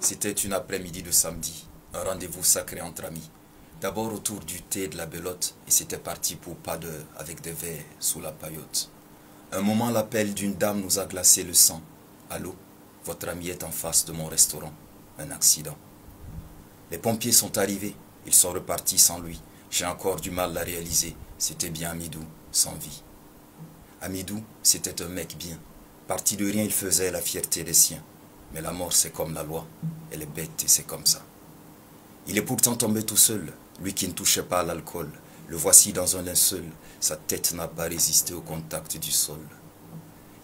C'était une après-midi de samedi, un rendez-vous sacré entre amis. D'abord autour du thé et de la belote, et c'était parti pour pas d'heure avec des verres sous la paillote. Un moment, l'appel d'une dame nous a glacé le sang. Allô, votre ami est en face de mon restaurant. Un accident. Les pompiers sont arrivés, ils sont repartis sans lui. J'ai encore du mal à réaliser, c'était bien Amidou, sans vie. Amidou, c'était un mec bien. Parti de rien, il faisait la fierté des siens. Mais la mort, c'est comme la loi, elle est bête et c'est comme ça. Il est pourtant tombé tout seul, lui qui ne touchait pas à l'alcool. Le voici dans un linceul, sa tête n'a pas résisté au contact du sol.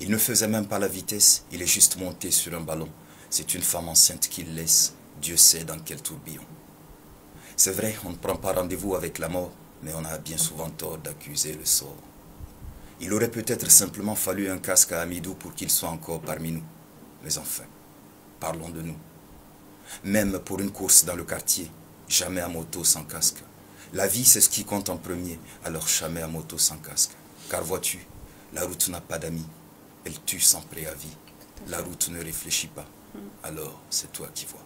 Il ne faisait même pas la vitesse, il est juste monté sur un ballon. C'est une femme enceinte qu'il laisse, Dieu sait dans quel tourbillon. C'est vrai, on ne prend pas rendez-vous avec la mort, mais on a bien souvent tort d'accuser le sort. Il aurait peut-être simplement fallu un casque à Amidou pour qu'il soit encore parmi nous. Mais enfin, parlons de nous. Même pour une course dans le quartier, jamais à moto sans casque. La vie, c'est ce qui compte en premier, alors jamais à moto sans casque. Car vois-tu, la route n'a pas d'amis, elle tue sans préavis. La route ne réfléchit pas, alors c'est toi qui vois.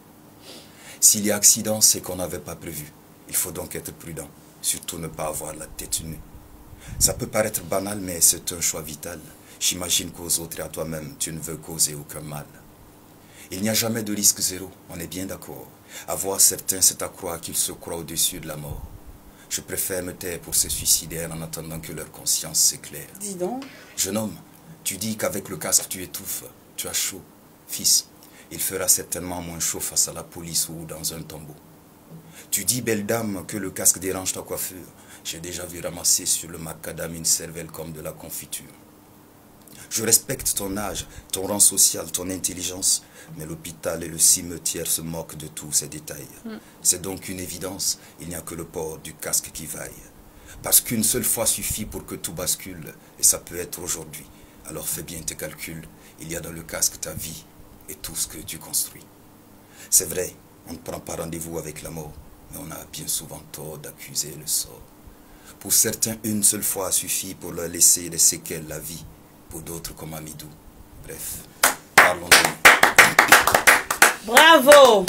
S'il y a accident, c'est qu'on n'avait pas prévu. Il faut donc être prudent, surtout ne pas avoir la tête nue. Ça peut paraître banal, mais c'est un choix vital. J'imagine qu'aux autres et à toi-même, tu ne veux causer aucun mal. Il n'y a jamais de risque zéro, on est bien d'accord. À voir certains, c'est à croire qu'ils se croient au-dessus de la mort. Je préfère me taire pour ces suicidaires en attendant que leur conscience s'éclaire. Dis donc. Jeune homme, tu dis qu'avec le casque tu étouffes, tu as chaud. Fils, il fera certainement moins chaud face à la police ou dans un tombeau. Tu dis, belle dame, que le casque dérange ta coiffure. J'ai déjà vu ramasser sur le macadam une cervelle comme de la confiture. Je respecte ton âge, ton rang social, ton intelligence, mais l'hôpital et le cimetière se moquent de tous ces détails. C'est donc une évidence, il n'y a que le port du casque qui vaille. Parce qu'une seule fois suffit pour que tout bascule, et ça peut être aujourd'hui. Alors fais bien tes calculs, il y a dans le casque ta vie et tout ce que tu construis. C'est vrai, on ne prend pas rendez-vous avec la mort, mais on a bien souvent tort d'accuser le sort. Pour certains, une seule fois suffit pour leur laisser des séquelles la vie. Pour d'autres comme Amidou. Bref, parlons de nous. Bravo!